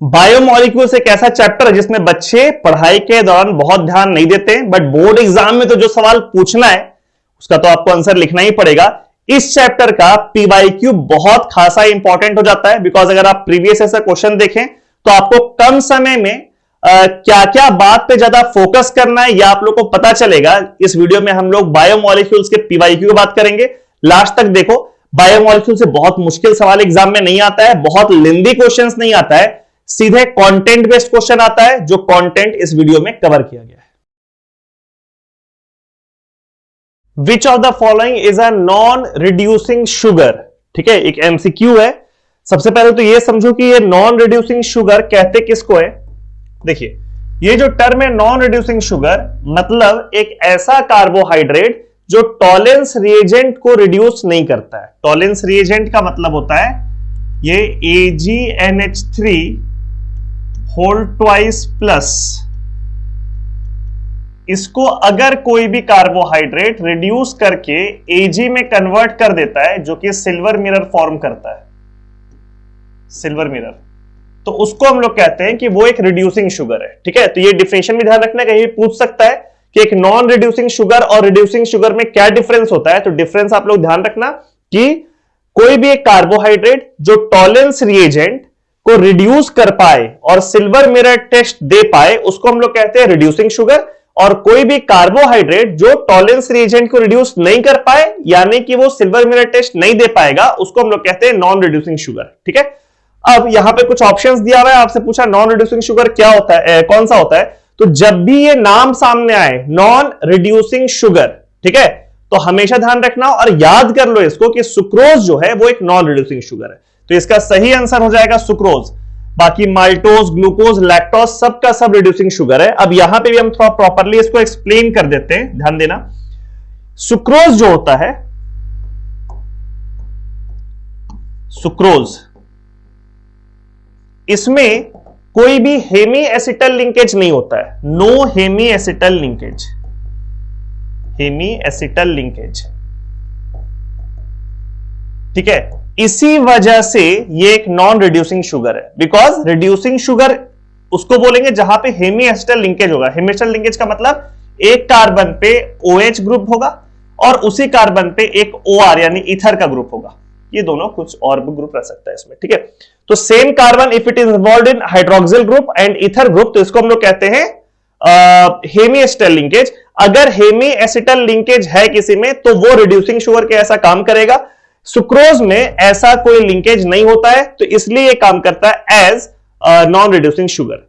Biomolecules एक ऐसा chapter है जिसमें बच्चे पढ़ाई के दौरान बहुत ध्यान नहीं देते हैं, बट बोर्ड एग्जाम में तो जो सवाल पूछना है उसका तो आपको आंसर लिखना ही पड़ेगा। इस चैप्टर का पीवाईक्यू बहुत खासा इंपॉर्टेंट हो जाता है, बिकॉज अगर आप प्रीवियस ऐसा क्वेश्चन देखें तो आपको कम समय में क्या क्या बात पे ज्यादा फोकस करना है यह आप लोग को पता चलेगा। इस वीडियो में हम लोग बायोमॉलिक्यूल्स के पीवाईक्यू की बात करेंगे। लास्ट तक देखो, बायोमॉलिक्यूल से बहुत मुश्किल सवाल एग्जाम में नहीं आता है, बहुत लेंदी क्वेश्चंस नहीं आता है, सीधे कंटेंट बेस्ड क्वेश्चन आता है, जो कंटेंट इस वीडियो में कवर किया गया है। Which of the following is a non reducing sugar. ठीक है, एक एमसीक्यू है। सबसे पहले तो यह समझो कि ये नॉन रिड्यूसिंग शुगर कहते किसको है। देखिए, ये जो टर्म है नॉन रिड्यूसिंग शुगर, मतलब एक ऐसा कार्बोहाइड्रेट जो टॉलेंस रिएजेंट को रिड्यूस नहीं करता है। टॉलेंस रिएजेंट का मतलब होता है ये AgNH3 होल ट्वाइस प्लस, इसको अगर कोई भी कार्बोहाइड्रेट रिड्यूस करके Ag में कन्वर्ट कर देता है, जो कि सिल्वर मिरर फॉर्म करता है, सिल्वर मिरर, तो उसको हम लोग कहते हैं कि वो एक रिड्यूसिंग शुगर है। ठीक है, तो ये डिफिनेशन भी ध्यान रखना, कहीं पूछ सकता है कि एक नॉन रिड्यूसिंग शुगर और रिड्यूसिंग शुगर में क्या डिफरेंस होता है। तो डिफरेंस आप लोग ध्यान रखना कि कोई भी एक कार्बोहाइड्रेट जो टॉलेंस रिएजेंट को रिड्यूस कर पाए और सिल्वर मिरर टेस्ट दे पाए, उसको हम लोग कहते हैं रिड्यूसिंग शुगर। और कोई भी कार्बोहाइड्रेट जो टॉलेंस रिएजेंट को रिड्यूस नहीं कर पाए, यानी कि वो सिल्वर मिरर टेस्ट नहीं दे पाएगा, उसको हम लोग कहते हैं नॉन रिड्यूसिंग शुगर। ठीक है, अब यहां पे कुछ ऑप्शंस दिया हुआ है, आपसे पूछा नॉन रिड्यूसिंग शुगर क्या होता है, कौन सा होता है। तो जब भी ये नाम सामने आए नॉन रिड्यूसिंग शुगर, ठीक है, तो हमेशा ध्यान रखना और याद कर लो इसको कि सुक्रोज जो है वो एक नॉन रिड्यूसिंग शुगर है। तो इसका सही आंसर हो जाएगा सुक्रोज। बाकी माल्टोज, ग्लूकोज, लैक्टोज सबका सब रिड्यूसिंग शुगर है। अब यहां पे भी हम थोड़ा प्रॉपर्ली इसको एक्सप्लेन कर देते हैं, ध्यान देना। सुक्रोज जो होता है, सुक्रोज, इसमें कोई भी हेमी एसिटल लिंकेज नहीं होता है। No hemiacetal linkage, hemiacetal linkage. ठीक है, इसी वजह से ये एक नॉन रिड्यूसिंग शुगर है, बिकॉज रिड्यूसिंग शुगर उसको बोलेंगे जहां पे हेमी एसिटल लिंकेज होगा। हेमी एसिटल लिंकेज का मतलब एक कार्बन पे OH ग्रुप होगा और उसी कार्बन पे एक OR यानी ईथर का ग्रुप होगा। ये दोनों कुछ और भी ग्रुप रह सकता है इसमें। ठीक है, तो same carbon if it is involve in hydroxyl group and ether group, तो इसको हम लोग कहते हैं हेमी एसिटल लिंकेज। अगर हेमी एसिटल लिंकेज है किसी में तो वो रिड्यूसिंग शुगर के ऐसा काम करेगा। सुक्रोज में ऐसा कोई लिंकेज नहीं होता है, तो इसलिए ये काम करता है एज नॉन रिड्यूसिंग शुगर।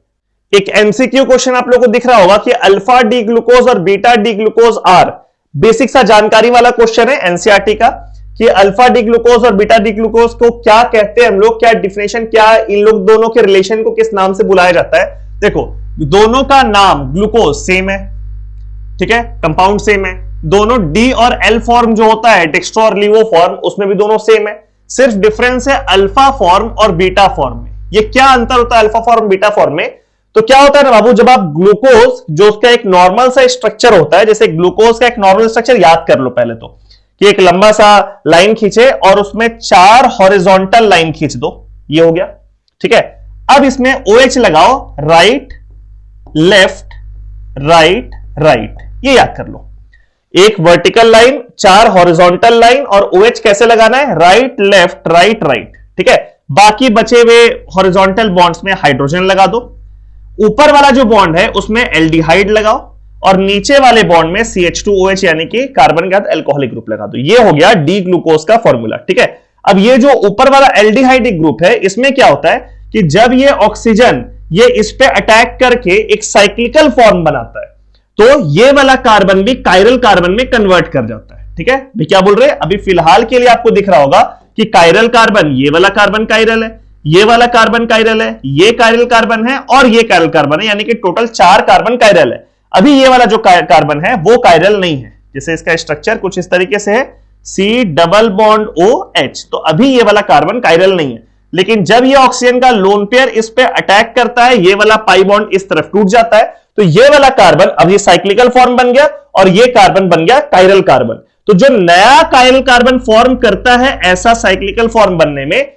एक एमसीक्यू क्वेश्चन आप लोगों को दिख रहा होगा कि अल्फा डी ग्लूकोज और beta D glucose are, basic सा जानकारी वाला क्वेश्चन है एनसीईआरटी का, कि अल्फा डी ग्लूकोज और बीटा डी ग्लूकोज को क्या कहते हैं हम लोग, क्या डिफिनेशन, क्या इन लोग दोनों के रिलेशन को किस नाम से बुलाया जाता है। देखो, दोनों का नाम ग्लूकोज सेम है, ठीक है, कंपाउंड सेम है। दोनों डी और एल फॉर्म जो होता है, डेक्स्ट्रो और लीवो फॉर्म, उसमें भी दोनों सेम है। सिर्फ डिफरेंस है अल्फा फॉर्म और बीटा फॉर्म में। ये क्या अंतर होता है अल्फा फॉर्म बीटा फॉर्म में? तो क्या होता है ना बाबू, जब आप ग्लूकोज जो उसका एक नॉर्मल सा स्ट्रक्चर होता है, जैसे ग्लूकोज का एक नॉर्मल स्ट्रक्चर याद कर लो पहले तो, कि एक लंबा सा लाइन खींचे और उसमें 4 हॉरिजॉन्टल लाइन खींच दो, ये हो गया। ठीक है, अब इसमें OH लगाओ, राइट लेफ्ट राइट राइट, ये याद कर लो। एक वर्टिकल लाइन, 4 हॉरिजॉन्टल लाइन, और OH कैसे लगाना है, राइट लेफ्ट राइट राइट। ठीक है, बाकी बचे हुए हॉरिजॉन्टल बॉन्ड्स में हाइड्रोजन लगा दो, ऊपर वाला जो बॉन्ड है उसमें एल्डिहाइड लगाओ, और नीचे वाले बॉन्ड में CH2OH यानी कि कार्बन के साथ एल्कोहलिक ग्रुप लगा दो। ये हो गया डी ग्लूकोज का फॉर्मूला। ठीक है, अब ये जो ऊपर वाला एल्डिहाइडिक ग्रुप है, इसमें क्या होता है कि जब ये ऑक्सीजन ये इस पे अटैक करके एक साइक्लिकल फॉर्म बनाता है, तो ये वाला कार्बन भी कायरल कार्बन में कन्वर्ट कर जाता है। ठीक है, भी क्या बोल रहे हैं, अभी फिलहाल के लिए आपको दिख रहा होगा कि कायरल कार्बन, ये वाला कार्बन कायरल है, ये वाला कार्बन कायरल है, ये कायरल कार्बन है और ये कायरल कार्बन है, यानी कि टोटल 4 कार्बन कायरल है। अभी ये वाला जो कार्बन है वो कायरल नहीं है, जैसे इसका स्ट्रक्चर कुछ इस तरीके से है, C डबल बॉन्ड OH, तो अभी ये वाला कार्बन कायरल नहीं है। लेकिन जब ये ऑक्सीजन का लोन पेयर इस पे अटैक करता है, ये वाला पाई बॉन्ड इस तरफ टूट जाता है, तो ये वाला कार्बन अब ये साइक्लिकल फॉर्म बन गया और ये कार्बन बन गया कायरल कार्बन। तो जो नया कायरल कार्बन फॉर्म करता है, ऐसा साइक्लिकल फॉर्म बनने में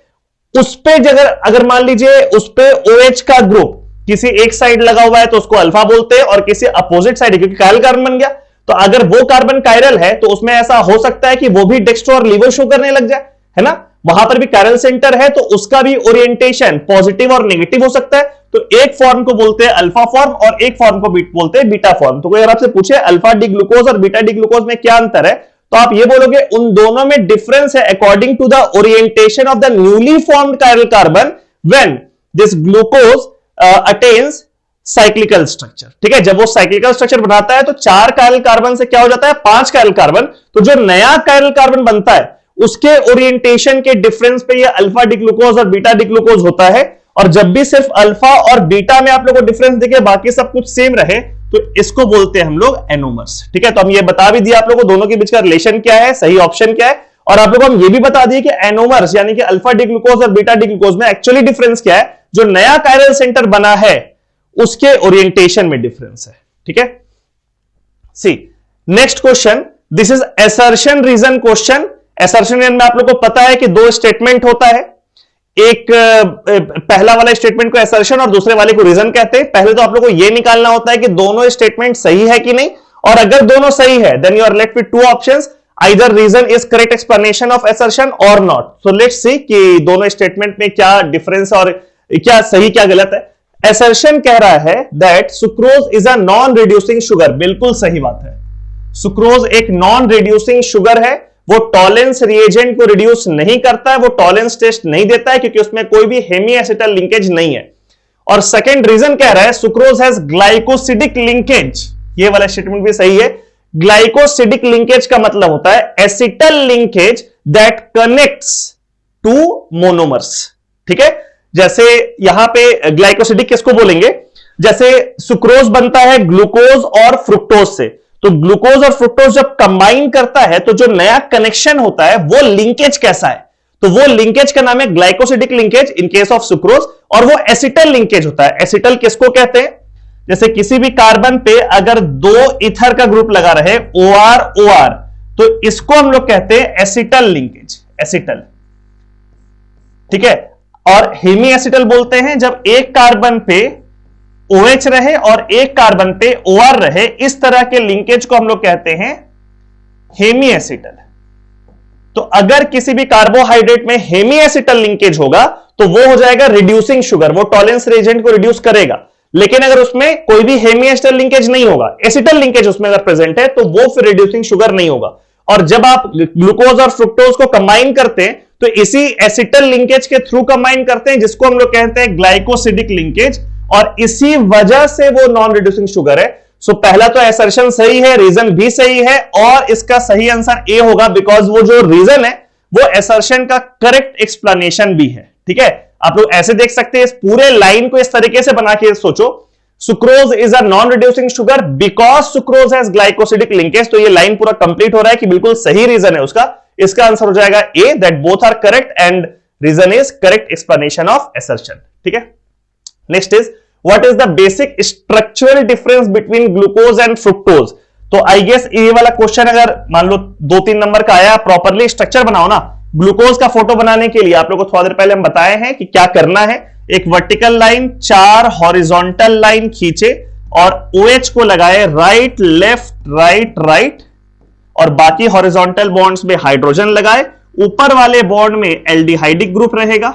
उस पे अगर मान लीजिए उस पे OH का ग्रुप किसी एक साइड लगा हुआ है तो उसको अल्फा बोलते हैं, और किसी अपोजिट साइड, क्योंकि कायरल कार्बन बन गया, तो अगर वो कार्बन कायरल है तो उसमें ऐसा हो सकता है कि वो भी डेक्स्ट्रो और लीवो शो करने लग जाए, है ना। वहां पर भी कायरल सेंटर है तो उसका भी ओरिएंटेशन पॉजिटिव और नेगेटिव हो सकता है। तो एक फॉर्म को बोलते हैं अल्फा फॉर्म और एक फॉर्म को बोलते हैं बीटा फॉर्म। तो कोई अगर आपसे पूछे अल्फा डी ग्लूकोज और बीटा डी ग्लूकोज में क्या अंतर है, तो आप ये बोलोगे उन दोनों में डिफरेंस है according to the orientation of the newly formed chiral carbon when this glucose attains cyclical structure. ठीक है, जब वो साइक्लिकल स्ट्रक्चर बनाता है तो 4 कायरल कार्बन से क्या हो जाता है, 5 कायरल कार्बन। तो जो नया कायरल कार्बन बनता है उसके ओरिएंटेशन के डिफरेंस पे ये अल्फा डी ग्लूकोज और बीटा डी ग्लूकोज होता है। और जब भी सिर्फ अल्फा और बीटा में आप लोगों को डिफरेंस दिखे, बाकी सब कुछ सेम रहे, तो इसको बोलते हैं हम लोग एनोमर्स। ठीक है, तो हम ये बता भी दिया आप लोगों को दोनों के बीच का रिलेशन क्या है, सही ऑप्शन क्या है, और आप लोगों को हम ये भी बता दिए कि एनोमर्स यानी कि अल्फा डी ग्लूकोज और बीटा डी ग्लूकोज में एक्चुअली डिफरेंस क्या है, जो नया कायरल सेंटर बना है उसके ओरिएंटेशन में डिफरेंस है। ठीक है, see next question, this is assertion reason question. Assertion में आप लोग को पता है कि 2 स्टेटमेंट होता है, एक पहला वाला स्टेटमेंट को असर्शन और दूसरे वाले को रीजन कहते हैं। पहले तो आप लोग को यह निकालना होता है कि दोनों स्टेटमेंट सही है कि नहीं, और अगर दोनों सही है then you are left with 2 options, either reason is correct explanation of assertion और नॉट। सो लेट्स सी कि दोनों स्टेटमेंट में क्या डिफरेंस और क्या सही क्या गलत है। असर्शन कह रहा है that sucrose is a non reducing sugar. बिल्कुल सही बात है, सुक्रोज एक नॉन रिड्यूसिंग शुगर है, वो टॉलेंस रिएजेंट को रिड्यूस नहीं करता है, वो टॉलेंस टेस्ट नहीं देता है क्योंकि उसमें कोई भी हेमी एसिटल लिंकेज नहीं है। और सेकंड रीजन कह रहा है सुक्रोज हैज ग्लाइकोसिडिक लिंकेज। ये वाला स्टेटमेंट भी सही है। ग्लाइकोसिडिक लिंकेज का मतलब होता है acetal linkage that connects two monomers. ठीक है, जैसे यहां पे ग्लाइकोसिडिक किसको बोलेंगे, जैसे सुक्रोज बनता है ग्लूकोज और फ्रुक्टोज से, तो ग्लूकोज और फ्रुक्टोज जब कंबाइन करता है तो जो नया कनेक्शन होता है वो लिंकेज कैसा है, तो वो लिंकेज का नाम है glycosidic linkage in case of sucrose, और वो एसिटल लिंकेज होता है। एसिटल किसको कहते हैं, जैसे किसी भी कार्बन पे अगर 2 ईथर का ग्रुप लगा रहे OR OR, तो इसको हम लोग कहते हैं एसिटल लिंकेज, एसिटल। ठीक है, और हेमी एसिटल बोलते हैं जब एक कार्बन पे OH रहे और एक कार्बन पे OR रहे, इस तरह के लिंकेज को हम लोग कहते हैं हेमी एसिटल। तो अगर किसी भी कार्बोहाइड्रेट में हेमी एसिटल लिंकेज होगा तो वो हो जाएगा रिड्यूसिंग शुगर, वो टॉलेंस रिएजेंट को रिड्यूस करेगा। लेकिन अगर उसमें कोई भी हेमी एसिटल लिंकेज नहीं होगा, एसिटल लिंकेज उसमें अगर प्रेजेंट है, तो वो फिर रिड्यूसिंग शुगर नहीं होगा। और जब आप ग्लूकोज और फ्रुक्टोज को कंबाइन करते हैं तो इसी एसिटल लिंकेज के थ्रू कंबाइन करते हैं, जिसको हम लोग कहते हैं ग्लाइकोसिडिक लिंकेज, और इसी वजह से वो नॉन रिड्यूसिंग शुगर है। सो पहला तो असर्शन सही है, रीजन भी सही है, और इसका सही आंसर ए होगा, बिकॉज वो जो रीजन है वो असर्शन का करेक्ट एक्सप्लेनेशन भी है। ठीक है, आप लोग ऐसे देख सकते हैं, इस पूरे लाइन को इस तरीके से बना के सोचो, sucrose is a non reducing sugar because sucrose has glycosidic linkage. तो ये लाइन पूरा कंप्लीट हो रहा है कि बिल्कुल सही रीजन है उसका। इसका आंसर हो जाएगा A, that both are correct and reason is correct explanation of assertion. ठीक है, next is what is the basic structural difference between glucose and fructose. तो आई गेस ये वाला क्वेश्चन अगर मान लो 2-3 नंबर का आया, प्रॉपरली स्ट्रक्चर बनाओ ना। ग्लूकोज का फोटो बनाने के लिए आप लोगों को थोड़ा देर पहले हम बताए हैं कि क्या करना है। एक वर्टिकल लाइन, 4 हॉरिजॉन्टल लाइन खींचे और OH को लगाए राइट लेफ्ट राइट राइट, और बाकी हॉरिजॉन्टल बॉन्ड्स में हाइड्रोजन लगाए। ऊपर वाले बॉन्ड में एल्डिहाइडिक ग्रुप रहेगा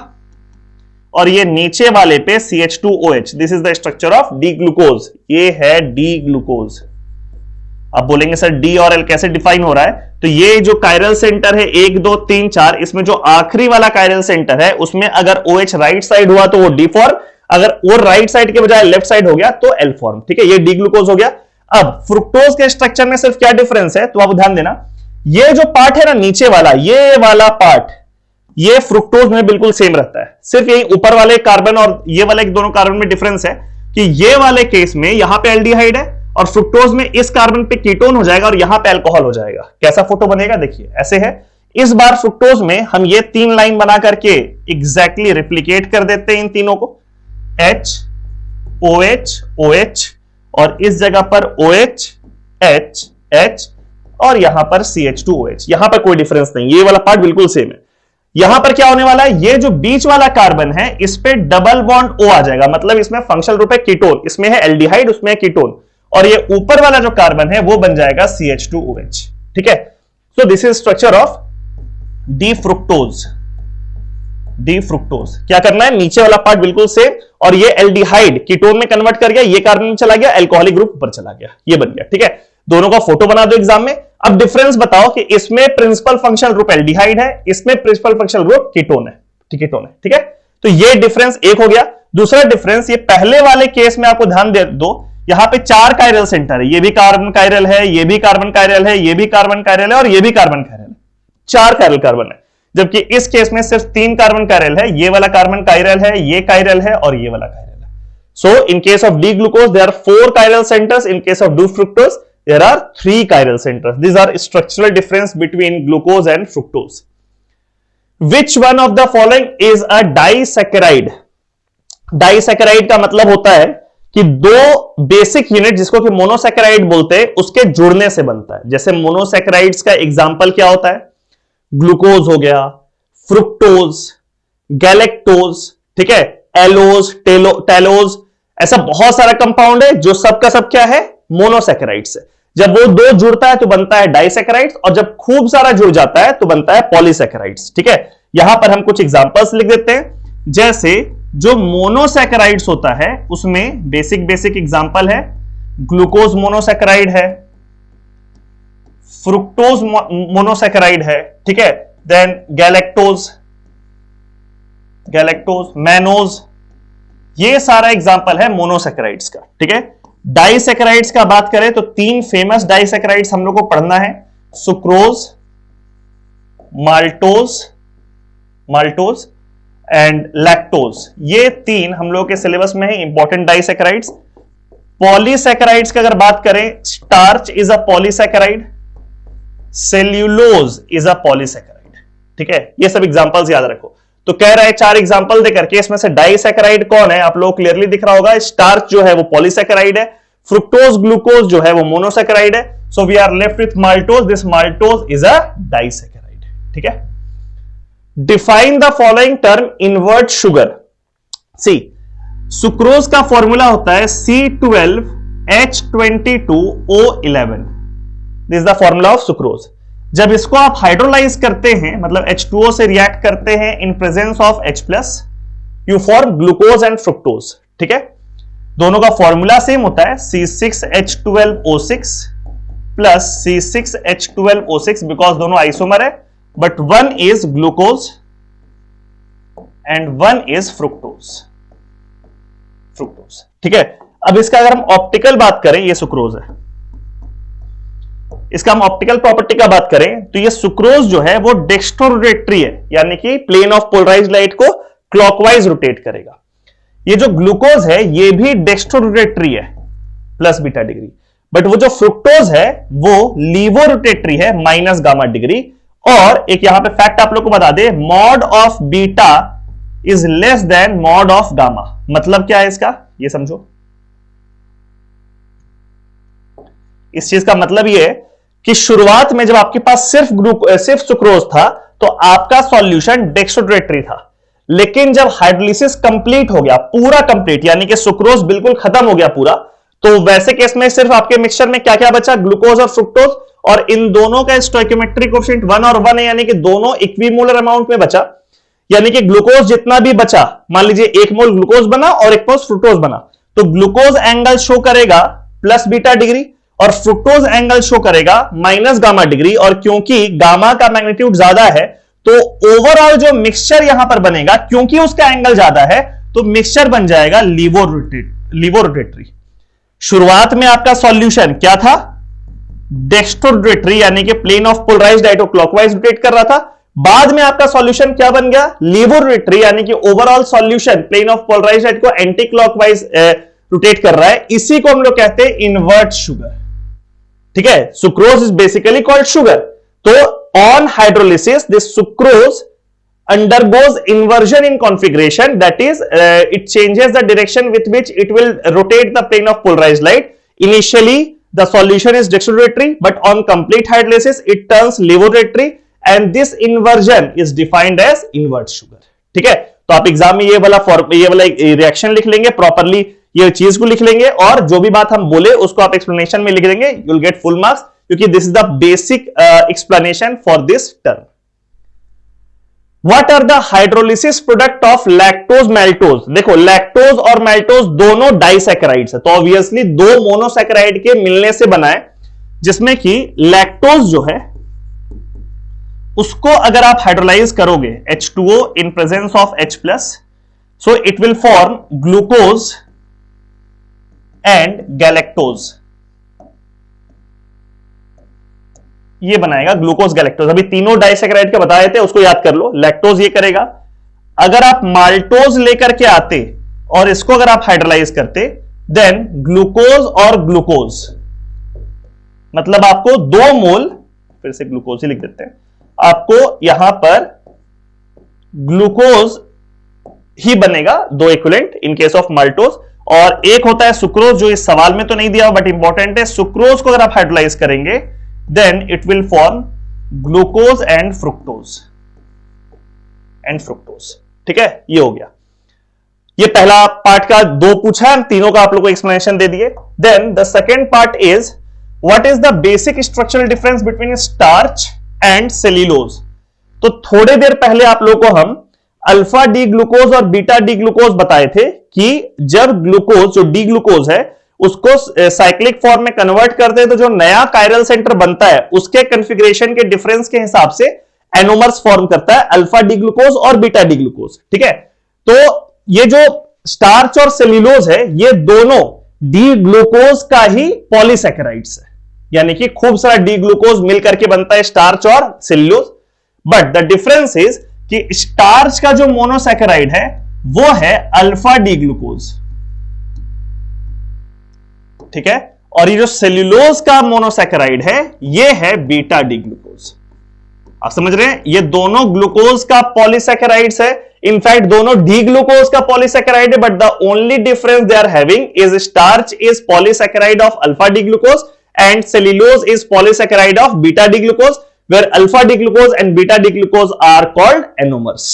और ये नीचे वाले पे CH2OH। This is the structure of D glucose. ये है डी ग्लूकोज। आप बोलेंगे सर डी और एल कैसे डिफाइन हो रहा है, तो ये जो कायरल सेंटर है 1 2 3 4, इसमें जो आखिरी वाला कायरल सेंटर है उसमें अगर OH राइट साइड हुआ तो वो डी फॉर्म, अगर वो राइट साइड के बजाय लेफ्ट साइड हो गया तो एल फॉर्म। ठीक है, ये डी ग्लूकोज हो गया। अब फ्रुक्टोज के स्ट्रक्चर में सिर्फ क्या डिफरेंस है, तो आप ध्यान देना, ये जो पार्ट है ना नीचे वाला, ये वाला पार्ट, ये फ्रुक्टोज में बिल्कुल सेम रहता है। सिर्फ यही ऊपर वाले कार्बन और ये वाले दोनों कार्बन में डिफरेंस है कि ये वाले केस में यहां पे एल्डिहाइड है और फ्रुक्टोज में इस कार्बन पे कीटोन हो जाएगा और यहां पे अल्कोहल हो जाएगा। कैसा फोटो बनेगा देखिए, ऐसे है। इस बार फ्रुक्टोज में हम ये 3 लाइन बना करके एग्जैक्टली रिप्लिकेट कर देते हैं इन तीनों को, H OH OH, और इस जगह पर OH H H, और यहां पर CH2OH। यहां पर कोई डिफरेंस नहीं, ये वाला पार्ट बिल्कुल सेम है। यहां पर क्या होने वाला है, ये जो बीच वाला कार्बन है इस पे डबल बॉन्ड O आ जाएगा, मतलब इसमें फंक्शनल ग्रुप है कीटोन, इसमें है एल्डिहाइड, उसमें है कीटोन, और ये ऊपर वाला जो कार्बन है वो बन जाएगा CH2OH। ठीक है, so this is structure of D fructose. D fructose क्या करना है, नीचे वाला पार्ट बिल्कुल सेम, और ये एल्डिहाइड कीटोन में कन्वर्ट कर गया, ये कार्बन में चला गया, एल्कोहलिक ग्रुप ऊपर चला गया, ये बन गया। ठीक है, दोनों का फोटो बना दो एग्जाम में। अब डिफरेंस बताओ कि इसमें प्रिंसिपल फंक्शनल ग्रुप एल्डिहाइड है, इसमें प्रिंसिपल फंक्शनल ग्रुप कीटोन है। कीटोन है, ठीक है, तो ये डिफरेंस एक हो गया। दूसरा डिफरेंस, ये पहले वाले केस में आपको ध्यान दे दो, यहां पे 4 कायरल सेंटर है, ये भी कार्बन कायरल है, ये भी कार्बन कायरल है, ये भी कार्बन कायरल है, और ये भी कार्बन कायरल है, 4 कायरल कार्बन है। जबकि इस केस में सिर्फ 3 कार्बन कायरल है, ये वाला कार्बन कायरल है, ये कायरल है, और ये वाला कायरल है। So in case of D glucose there are 4 chiral centres, in case of D fructose there are 3 chiral centers. These are structural difference between glucose and fructose. Which one of the following is a disaccharide? Disaccharide का मतलब होता है कि 2 basic unit जिसको कि monosaccharide बोलते हैं उसके जुड़ने से बनता है। जैसे मोनोसैकेराइड्स का एग्जांपल क्या होता है, ग्लूकोज हो गया, फ्रुक्टोज, गैलेक्टोज, ठीक है, एलोज, टेलोज, ऐसा बहुत सारा कंपाउंड है जो सबका सब क्या है, मोनोसैकेराइड्स है। जब वो 2 जुड़ता है तो बनता है डाइसैकेराइड्स, और जब खूब सारा जुड़ जाता है तो बनता है पॉलीसैकेराइड्स। ठीक है, यहां पर हम कुछ एग्जांपल्स लिख देते हैं। जैसे जो मोनोसैकेराइड्स होता है उसमें बेसिक एग्जांपल है, ग्लूकोज मोनोसैकेराइड है, फ्रुक्टोज मोनोसैकेराइड है, ठीक है, देन गैलेक्टोज, मैनोज, ये सारा एग्जांपल है मोनोसैकेराइड्स का। ठीक है, डाइसैकेराइड्स का बात करें तो 3 फेमस डाइसैकेराइड्स हम लोग को पढ़ना है, सुक्रोज, माल्टोज एंड लैक्टोज। ये 3 हम लोग के सिलेबस में है इंपॉर्टेंट डाइसैकेराइड्स। पॉलीसैकेराइड्स की अगर बात करें, starch is a polysaccharide, cellulose is a polysaccharide. ठीक है, ये सब एग्जांपल्स याद रखो। तो कह रहा है 4 एग्जांपल देकर के इसमें से डाइसैकेराइड कौन है, आप लोग क्लियरली दिख रहा होगा, स्टार्च जो है वो पॉलीसैकेराइड है, फ्रुक्टोज ग्लूकोज जो है वो मोनोसैकेराइड है। So we are left with maltose, this maltose is a disaccharide. ठीक है, define the following term invert sugar. See, sucrose का फॉर्मूला होता है C12H22O11, this is the formula of sucrose. जब इसको आप हाइड्रोलाइज करते हैं, मतलब H2O से रिएक्ट करते हैं in presence of H+, you form glucose and fructose. ठीक है, दोनों का फॉर्मूला सेम होता है, C6H12O6 प्लस C6H12O6, बिकॉज दोनों आइसोमर है, but one is glucose and one is fructose. ठीक है, अब इसका अगर हम ऑप्टिकल बात करें, ये सुक्रोज है, इसका हम ऑप्टिकल प्रॉपर्टी का बात करें तो ये सुक्रोज जो है वो डेक्स्ट्रोरोटेटरी है, यानी कि प्लेन ऑफ पोलराइज्ड लाइट को क्लॉकवाइज रोटेट करेगा। ये जो ग्लूकोज है ये भी डेक्स्ट्रोरोटेटरी है प्लस बीटा डिग्री, बट वो जो फ्रुक्टोज है वो लीवो रोटेटरी है माइनस गामा डिग्री। और एक यहां पे फैक्ट आप लोग को बता दे, mod of beta is less than mod of gamma. मतलब क्या है इसका, ये समझो। इस चीज का मतलब ये है कि शुरुआत में जब आपके पास सिर्फ सुक्रोज था तो आपका सॉल्यूशन डेक्स्ट्रोरोटेटरी था, लेकिन जब हाइड्रोलिसिस कंप्लीट हो गया, पूरा कंप्लीट, यानी कि सुक्रोज बिल्कुल खत्म हो गया पूरा, तो वैसे केस में सिर्फ आपके मिक्सचर में क्या क्या बचा, ग्लूकोज और फ्रुक्टोज, और इन दोनों का स्टोइकियोमेट्रिक कोएफिशिएंट 1 और 1 है, यानी कि दोनों इक्विमोलर अमाउंट में बचा। यानी कि ग्लूकोज जितना भी बचा, मान लीजिए 1 मोल ग्लूकोज बना और 1 मोल फ्रुक्टोज बना, तो ग्लूकोज एंगल शो करेगा प्लस बीटा डिग्री और फ्रुक्टोज एंगल शो करेगा माइनस गामा डिग्री। और क्योंकि गामा का मैग्नीट्यूड ज्यादा है तो ओवरऑल जो मिक्सचर यहां पर बनेगा, क्योंकि उसका एंगल ज्यादा है, तो मिक्सचर बन जाएगा लीवो रोटेटरी। शुरुआत में आपका सॉल्यूशन क्या था, डेक्स्ट्रोरोटेटरी, यानी कि प्लेन ऑफ पोलराइज्ड लाइट को क्लॉकवाइज रोटेट कर रहा था। बाद में आपका सॉल्यूशन क्या बन गया, लीवो रोटेटरी, यानी कि overall solution plane of polarized light को एंटी क्लॉकवाइज रोटेट कर रहा है। इसी को हम लोग कहते हैं इनवर्ट शुगर। ठीक है, sucrose is basically called sugar. तो on hydrolysis this sucrose undergoes inversion in configuration, that is it changes the direction with which it will rotate the plane of polarized light. Initially the solution is dextrorotatory, but on complete hydrolysis it turns levorotatory, and this inversion is defined as invert sugar. ठीक है, तो आप exam में ये वाला reaction लिख लेंगे, properly ये चीज को लिख लेंगे, और जो भी बात हम बोले उसको आप एक्सप्लेनेशन में लिख देंगे, you will get full marks, क्योंकि this is the basic explanation for this term. What are the hydrolysis product of lactose maltose? देखो लैक्टोज और maltose दोनों डाइसैकेराइड्स है, तो ऑब्वियसली दो मोनोसैकेराइड के मिलने से बना है, जिसमें कि लैक्टोज जो है उसको अगर आप हाइड्रोलाइज करोगे H2O in presence of H+, so it will form glucose and galactose, ये बनाएगा ग्लूकोज गैलेक्टोज। अभी तीनों डाइसैकेराइड के बताए थे, उसको याद कर लो। लैक्टोज ये करेगा, अगर आप माल्टोज लेकर के आते और इसको अगर आप हाइड्रोलाइज करते, देन ग्लूकोज और ग्लूकोज, मतलब आपको 2 मोल, फिर से ग्लूकोज ही लिख देते हैं, आपको यहां पर ग्लूकोज ही बनेगा, 2 equivalent in case of maltose. और एक होता है सुक्रोज, जो इस सवाल में तो नहीं दिया बट इंपॉर्टेंट है। सुक्रोज को अगर आप हाइड्रोलाइज करेंगे then it will form glucose and fructose ठीक है, ये हो गया। ये पहला पार्ट का 2 पूछा है, तीनों का आप लोगों को एक्सप्लेनेशन दे दिए। Then the second part is what is the basic structural difference between starch and cellulose. तो थोड़ी देर पहले आप लोगों को हम अल्फा डी ग्लूकोज और बीटा डी ग्लूकोज बताए थे कि जब ग्लूकोज, जो डी ग्लूकोज है, उसको साइक्लिक फॉर्म में कन्वर्ट करते हैं तो जो नया कायरल सेंटर बनता है उसके कॉन्फ़िगरेशन के डिफरेंस के हिसाब से एनोमर्स फॉर्म करता है, अल्फा डी ग्लूकोज और बीटा डी ग्लूकोज। ठीक है, तो ये जो स्टार्च और सेल्यूलोज है, ये दोनों डी ग्लूकोज का ही पॉलीसैकेराइड्स है, यानी कि खूब सारा डी ग्लूकोज मिलकर के बनता है स्टार्च और cellulose. But the difference is कि स्टार्च का जो मोनोसैकेराइड है वो है अल्फा डी ग्लूकोज, ठीक है, और ये जो सेल्यूलोज का मोनोसैकेराइड है ये है बीटा डी ग्लूकोज। आप समझ रहे हैं, ये दोनों ग्लूकोज का पॉलीसैकेराइड्स है, इनफैक्ट दोनों डी ग्लूकोज का पॉलीसैकेराइड है, but the only difference they are having is starch is polysaccharide of alpha D glucose and cellulose is polysaccharide of beta D glucose, where alpha D glucose and beta D glucose are called anomers.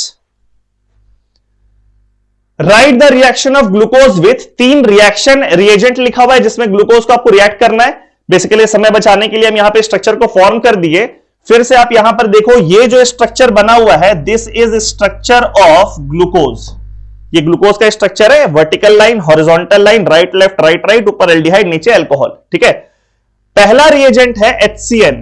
Write the reaction of glucose with, 3 reaction reagent लिखा हुआ है जिसमें glucose को आपको react करना है। Basically समय बचाने के लिए हम यहां पे स्ट्रक्चर को फॉर्म कर दिए। फिर से आप यहां पर देखो, ये जो स्ट्रक्चर बना हुआ है, this is structure of glucose. ये ग्लूकोज का स्ट्रक्चर है, vertical line, horizontal line, right left right right, ऊपर एल्डिहाइड, नीचे अल्कोहल। ठीक है, पहला रिएजेंट है HCN।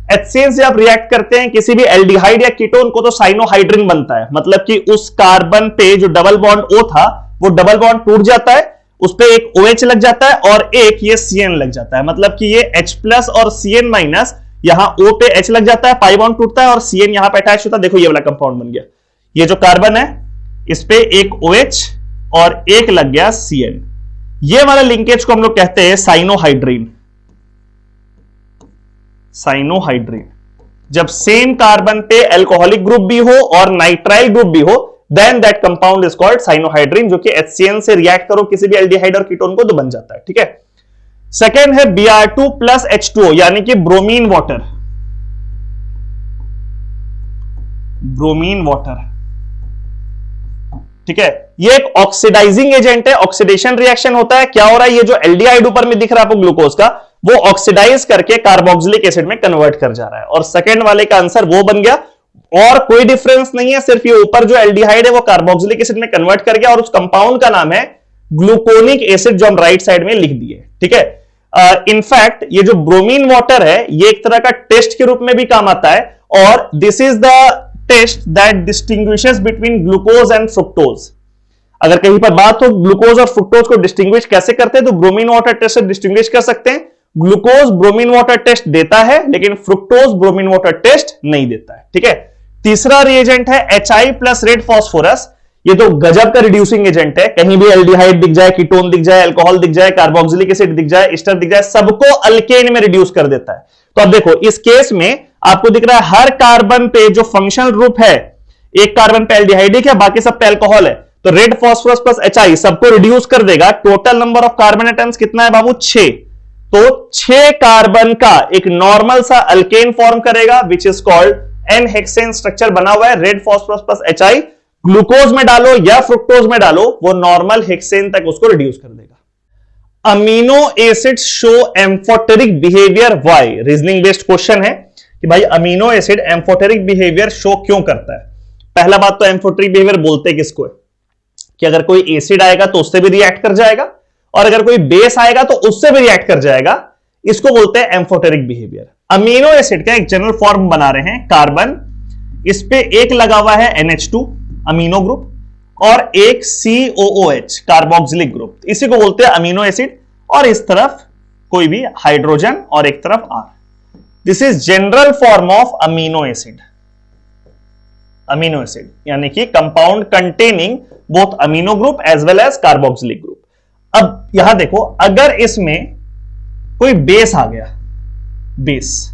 HCN से आप रिएक्ट करते हैं किसी भी एल्डिहाइड या कीटोन को तो साइनोहाइड्रिन बनता है, मतलब कि उस कार्बन पे जो डबल बॉन्ड O था वो डबल बॉन्ड टूट जाता है, उस पे एक OH लग जाता है और एक ये CN लग जाता है, मतलब कि ये H+ और CN माइनस, यहां O पे H लग जाता है, पाई बॉन्ड टूटता है और CN यहां पे अटैच होता है। देखो ये वाला कंपाउंड बन गया, ये जो कार्बन है इस पे एक OH और एक लग गया CN। ये वाला लिंकेज को हम लोग कहते हैं साइनोहाइड्रिन। साइनोहाइड्रिन, जब सेम कार्बन पे अल्कोहलिक ग्रुप भी हो और नाइट्राइल ग्रुप भी हो, then that compound is called cyanohydrin, जो कि HCN से रिएक्ट करो किसी भी एल्डिहाइड और कीटोन को तो बन जाता है। ठीक है, सेकेंड है Br2 प्लस H2O, यानी कि ब्रोमीन वाटर। ब्रोमीन वाटर, ठीक है, ये एक ऑक्सीडाइजिंग एजेंट है, ऑक्सीडेशन रिएक्शन होता है। क्या हो रहा है, ये जो एल्डिहाइड ऊपर में दिख रहा है आपको ग्लूकोज का, वो ऑक्सीडाइज करके कार्बोक्सिलिक एसिड में कन्वर्ट कर जा रहा है, और सेकंड वाले का आंसर वो बन गया। और कोई डिफरेंस नहीं है, सिर्फ ये ऊपर जो एल्डिहाइड है वो कार्बोक्सिलिक एसिड में कन्वर्ट कर गया, और उस कंपाउंड का नाम है ग्लूकोनिक एसिड, जो हम राइट साइड में लिख दिए। ठीक है, इनफैक्ट ये जो ब्रोमीन वाटर है ये एक तरह का टेस्ट के रूप में भी काम आता है, और this is the test that distinguishes between glucose and fructose. अगर कहीं पर बात हो ग्लूकोज और फ्रुक्टोज को डिस्टिंग्विश कैसे करते हैं, तो ब्रोमीन वाटर टेस्ट से डिस्टिंग्विश कर सकते हैं। ग्लूकोज ब्रोमीन वाटर टेस्ट देता है, लेकिन फ्रुक्टोज ब्रोमीन वाटर टेस्ट नहीं देता है। ठीक है, तीसरा रिएजेंट है HI प्लस रेड फास्फोरस। ये तो गजब का रिड्यूसिंग एजेंट है, कहीं भी एल्डिहाइड दिख जाए, कीटोन दिख जाए, अल्कोहल दिख जाए, कार्बोक्सिलिक एसिड दिख जाए, एस्टर दिख जाए, सबको अल्केन में रिड्यूस कर देता है। तो अब देखो इस केस में आपको दिख रहा है हर कार्बन पे जो फंक्शनल ग्रुप है, एक कार्बन पे एल्डिहाइडिक है, बाकी सब पे अल्कोहल है, तो रेड फास्फोरस प्लस HI सबको रिड्यूस कर देगा। Total number of carbon atoms कितना है बाबू, 6। तो 6 कार्बन का एक नॉर्मल सा अल्केन फॉर्म करेगा, which is called an hexane structure बना हुआ है, red phosphorus plus HI, glucose में डालो या फ्रुक्टोज में डालो, वो नॉर्मल हेक्सेन तक उसको रिड्यूस कर देगा। Amino acids show amphoteric behaviour, why? Reasoning based question है कि भाई amino acid amphoteric behaviour show क्यों करता है। पहला बात तो एम्फोटेरिक बिहेवियर बोलते किसको है कि अगर कोई एसिड आएगा तो उससे भी रिएक्ट कर जाएगा और अगर कोई बेस आएगा तो उससे भी रिएक्ट कर जाएगा, इसको बोलते हैं एम्फोटेरिक बिहेवियर। अमीनो एसिड का एक जनरल फॉर्म बना रहे हैं कार्बन, इस पे एक लगा हुआ है NH2 अमीनो ग्रुप और एक COOH कार्बोक्सिलिक ग्रुप, इसी को बोलते हैं अमीनो एसिड। और इस तरफ कोई भी हाइड्रोजन और एक तरफ R, this is general form of amino acid. Amino acid यानी कि compound containing both amino group as well as carboxylic group. अब यहां देखो, अगर इसमें कोई बेस आ गया, बेस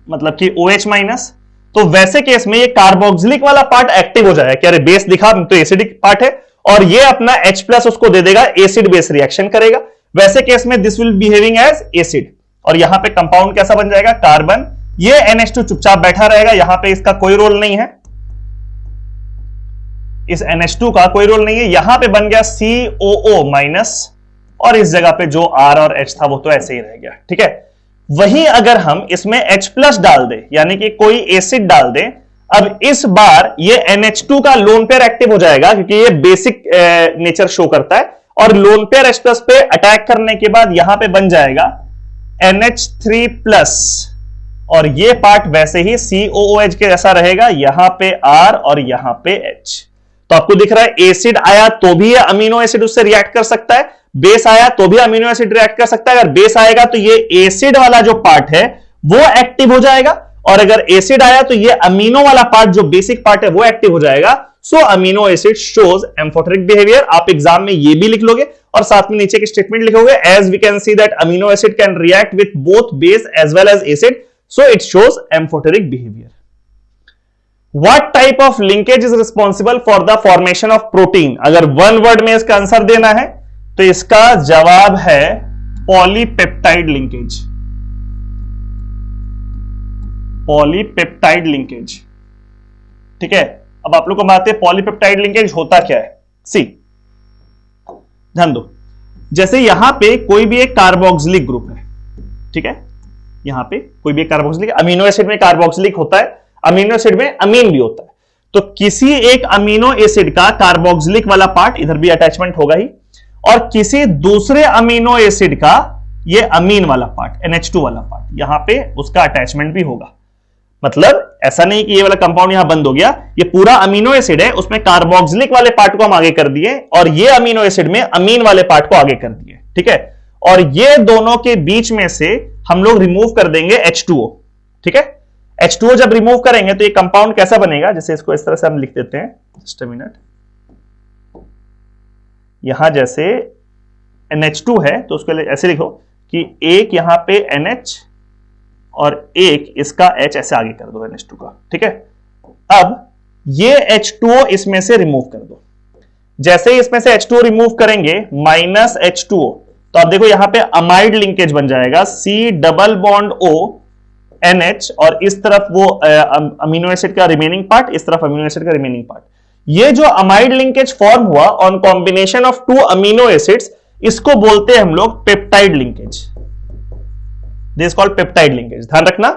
मतलब कि OH माइनस, तो वैसे केस में ये कार्बोक्सिलिक वाला पार्ट एक्टिव हो जाएगा कि अरे बेस दिखा तो एसिडिक पार्ट है, और ये अपना H प्लस उसको दे देगा, एसिड बेस रिएक्शन करेगा। वैसे केस में this will behaving as acid, और यहां पे कंपाउंड कैसा बन जाएगा, कार्बन। ये NH2 चुपचाप बैठा रहेगा, यहां पे इसका कोई रोल नहीं है, इस NH2 का कोई रोल नहीं है। यहां पे बन गया COO माइनस, और इस जगह पे जो R और H था वो तो ऐसे ही रह गया, ठीक है। वहीं अगर हम इसमें H प्लस डाल दे, यानी कि कोई एसिड डाल दे, अब इस बार ये NH2 का लोन पेयर एक्टिव हो जाएगा क्योंकि ये बेसिक नेचर शो करता है, और लोन पेयर H प्लस पे अटैक करने के बाद यहां पे बन जाएगा NH3 प्लस, और ये पार्ट वैसे ही COOH के जैसा रहेगा, यहां पे R और यहां पे H। तो आपको दिख रहा है एसिड आया तो भी ये अमीनो एसिड उससे रिएक्ट कर सकता है, बेस आया तो भी अमीनो एसिड रिएक्ट कर सकता है। अगर बेस आएगा तो ये एसिड वाला जो पार्ट है वो एक्टिव हो जाएगा, और अगर एसिड आया तो ये अमीनो वाला पार्ट जो बेसिक पार्ट है वो एक्टिव हो जाएगा। So amino acid shows amphoteric behaviour. आप एग्जाम में ये भी लिख लोगे और साथ में नीचे की स्टेटमेंट लिखोगे, as we can see that amino acid can react with both base as well as acid, so it shows amphoteric behaviour. What type of linkage is responsible for the formation of protein? अगर one word में इसका answer देना है तो इसका जवाब है polypeptide linkage. Polypeptide linkage, ठीक है। अब आप लोग को बात है पॉलीपेप्टाइड लिंकेज होता क्या है। सी, ध्यान दो, जैसे यहां पे कोई भी एक कार्बोक्सिलिक ग्रुप है, ठीक है, यहां पे कोई भी एक कार्बोक्सिलिक, अमीनो एसिड में कार्बोक्सिलिक होता है, अमीनो एसिड में अमीन भी होता है। तो किसी एक अमीनो एसिड का कार्बोक्सिलिक वाला पार्ट इधर भी अटैचमेंट होगा ही, और किसी दूसरे अमीनो एसिड का ये अमीन वाला पार्ट NH2 वाला पार्ट यहां पे उसका अटैचमेंट भी होगा। मतलब ऐसा नहीं कि ये वाला कंपाउंड यहां बंद हो गया, ये पूरा अमीनो एसिड है, उसमें कार्बोक्सिलिक वाले पार्ट को हम आगे कर दिए और ये अमीनो एसिड में अमीन वाले पार्ट को आगे कर दिए, ठीक है। और ये दोनों के बीच में से हम लोग रिमूव कर देंगे H2O, ठीक है। H2O जब रिमूव करेंगे तो ये कंपाउंड कैसा बनेगा, जैसे इसको इस तरह से हम लिख देते हैं, जस्ट अ मिनट। यहां जैसे NH2 है तो उसको ऐसे लिखो कि एक यहां पे NH और एक इसका H ऐसे आगे कर दो NH2 का, ठीक है। अब ये H2O इसमें से रिमूव कर दो। जैसे ही इसमें से H2O रिमूव करेंगे माइनस H2O, तो आप देखो यहां पे अमाइड लिंकेज बन जाएगा, C double bond O NH, और इस तरफ वो अमीनो एसिड का रिमेनिंग पार्ट, इस तरफ अमीनो एसिड का रिमेनिंग पार्ट। ये जो अमाइड लिंकेज फॉर्म हुआ on combination of two amino acids, इसको बोलते हैं हम लोग peptide linkage. This is called peptide linkage. ध्यान रखना,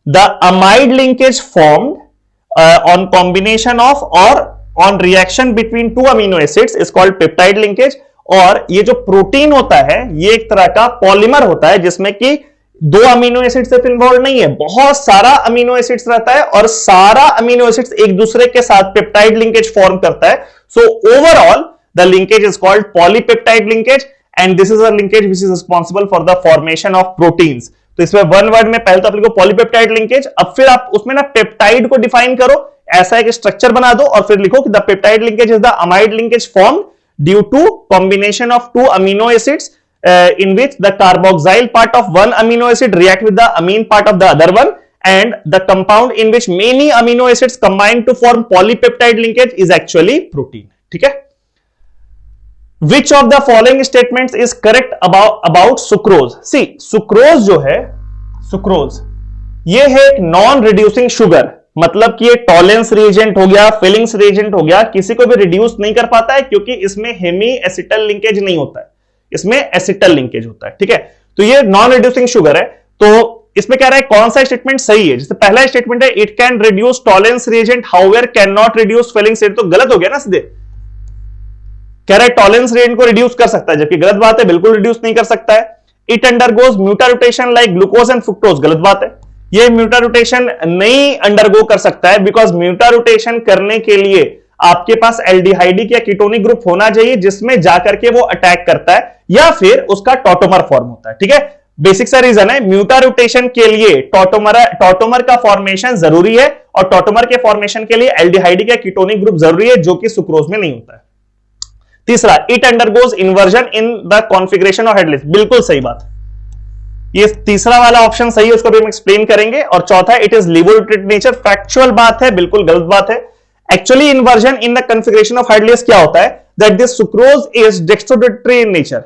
the amide linkage formed on combination of और on reaction between two amino acids is called peptide linkage. और ये जो प्रोटीन होता है ये एक तरह का पॉलीमर होता है जिसमें कि दो अमीनो एसिड सिर्फ इन्वॉल्व नहीं है, बहुत सारा अमीनो एसिड्स रहता है और सारा अमीनो एसिड्स एक दूसरे के साथ पेप्टाइड लिंकेज फॉर्म करता है। So overall the linkage is called polypeptide linkage and this is a linkage which is responsible for the formation of proteins. तो इसमें वन वर्ड में पहले तो आप लिखो पॉलीपेप्टाइड लिंकेज, अब फिर आप उसमें ना पेप्टाइड को डिफाइन करो, ऐसा एक स्ट्रक्चर बना दो और फिर लिखो कि the peptide linkage is the amide linkage formed due to combination of two amino acids in which the carboxyl part of one amino acid react with the amine part of the other one, and the compound in which many amino acids combine to form polypeptide linkage is actually protein. ठीक है? Which of the following statements is correct about sucrose? See, sucrose जो है, sucrose ये है एक non reducing sugar, मतलब कि ये टॉलेंस रिएजेंट हो गया, फिलिंग्स रिएजेंट हो गया, किसी को भी रिड्यूस नहीं कर पाता है क्योंकि इसमें हेमी एसिटल लिंकेज नहीं होता है, इसमें एसिटल लिंकेज होता है। ठीक है, तो ये नॉन रिड्यूसिंग शुगर है। तो इसमें कह रहा है कौन सा स्टेटमेंट सही है। जैसे पहला स्टेटमेंट है it can reduce Tollens reagent however can not reduce Fehling's reagent, तो गलत हो गया ना सीधे। कह रहा है टॉलेंस रिएजेंट को रिड्यूस कर सकता है, जबकि गलत बात है, बिल्कुल रिड्यूस नहीं कर सकता है। It undergoes mutarotation like glucose and fructose, गलत बात है, ये म्यूटारोटेशन नहीं अंडरगो कर सकता है, बिकॉज म्यूटारोटेशन करने के लिए आपके पास एल्डिहाइडिक या कीटोनिक ग्रुप होना चाहिए जिसमें जाकर के वो अटैक करता है या फिर उसका टॉटोमर फॉर्म होता है। ठीक है, बेसिक सा रीजन है, म्यूटारोटेशन के लिए टॉटोमर का फॉर्मेशन जरूरी है और टॉटोमर के फॉर्मेशन के लिए एल्डिहाइडिक या कीटोनिक ग्रुप जरूरी है, जो कि सुक्रोज में नहीं होता है। तीसरा, it undergoes inversion in the configuration of हेडलिस्ट, बिल्कुल सही बात, ये तीसरा वाला ऑप्शन सही है, उसको भी हम एक्सप्लेन करेंगे। और चौथा, it is levorotated nature, factual बात है, बिल्कुल गलत बात है। Actually inversion in the configuration of हेडलिस्ट क्या होता है, that this sucrose is dextrorotatory in nature.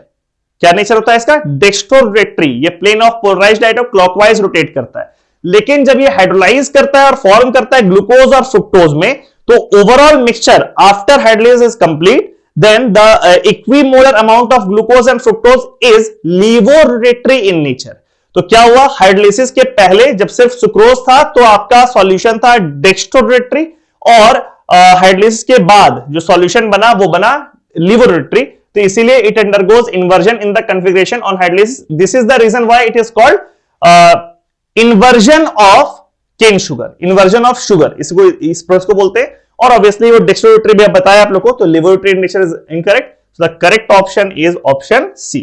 क्या नेचर होता है इसका, डेक्स्ट्रोरेटरी, ये plane of polarised item clockwise rotate करता है। लेकिन जब ये हाइड्रोलाइज करता है और फॉर्म करता है ग्लूकोज और फ्रुक्टोज में, तो overall mixture after hydrolyse is complete, then the equimolar amount of glucose and fructose is levorotatory in nature। तो क्या हुआ, हाइड्रोलाइसिस के पहले जब सिर्फ सुक्रोज था तो आपका सॉल्यूशन था डेक्स्ट्रोरेटरी, और हाइड्रोलाइसिस के बाद जो सॉल्यूशन बना वो बना लिवोरेटरी। तो इसीलिए it undergoes inversion in the configuration on hydrolysis, this is the reason why it is called inversion of cane sugar, inversion of sugar, इसको इस प्रोसेस को बोलते हैं। और ऑब्वियसली वो डेक्स्ट्रोरेटरी भी बताया आप लोग को, तो levorotatory nature is incorrect, so the correct option is option C.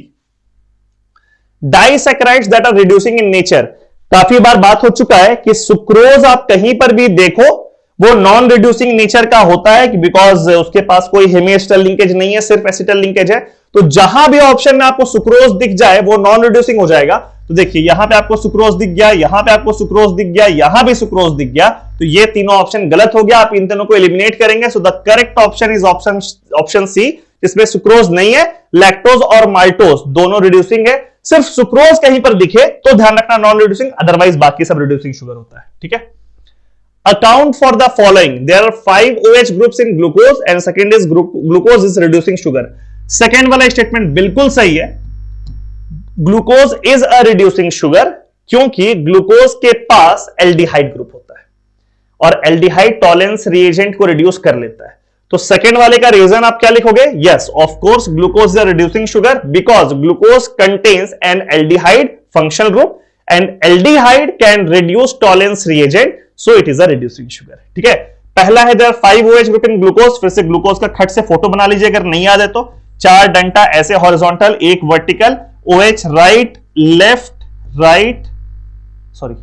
Disaccharides that are reducing in nature, काफी बार बात हो चुका है कि सुक्रोज आप कहीं पर भी देखो वो नॉन रिड्यूसिंग नेचर का होता है, बिकॉज उसके पास कोई हेमी एसिटल लिंकेज नहीं है, सिर्फ एसिटल लिंकेज है। तो जहां भी ऑप्शन में आपको सुक्रोज दिख जाए वो नॉन रिड्यूसिंग हो जाएगा। तो देखिए यहां पे आपको सुक्रोज दिख गया, यहां पे आपको सुक्रोज दिख गया, यहां भी सुक्रोज दिख गया, तो ये तीनों ऑप्शन गलत हो गया। आप इन तीनों को एलिमिनेट करेंगे, so the correct option is option C, जिसमें सुक्रोज नहीं है। लैक्टोज और माल्टोज दोनों रिड्यूसिंग है, सिर्फ सुक्रोज कहीं पर दिखे तो ध्यान रखना नॉन रिड्यूसिंग, अदरवाइज बाकी सब रिड्यूसिंग शुगर होता है। ठीक है, account for the following, there are 5 OH groups in glucose and second is glucose is reducing sugar. Second वाला स्टेटमेंट बिल्कुल सही है, glucose is a reducing sugar, क्योंकि ग्लूकोज के पास एल्डिहाइड ग्रुप होता है और एल्डिहाइड टॉलेंस रिएजेंट को रिड्यूस कर लेता है। तो सेकंड वाले का रीजन आप क्या लिखोगे, yes of course glucose is a reducing sugar because glucose contains an aldehyde functional group and aldehyde can reduce Tollens reagent, so it is a reducing sugar. ठीक है, पहला है there 5 OH group in glucose, फिर से glucose का खट से photo बना लीजिए अगर नहीं याद है तो, 4 डंटा ऐसे हॉरिजॉन्टल, एक vertical, OH right left right, sorry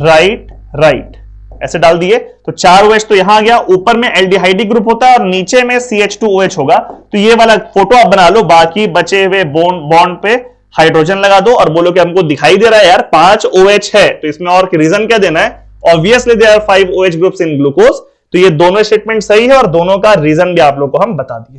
right right ऐसे डाल दिए, तो 4 OH तो यहां आ गया। ऊपर में एल्डिहाइडिक ग्रुप होता है और नीचे में CH2OH होगा, तो ये वाला फोटो आप बना लो। बाकी बचे हुए बॉन्ड पे हाइड्रोजन लगा दो और बोलो कि हमको दिखाई दे रहा है यार 5 OH है, तो इसमें और रीजन क्या देना है, obviously there are 5 OH groups in glucose. तो ये दोनों स्टेटमेंट सही है और दोनों का रीजन भी आप लोग को हम बता दिए।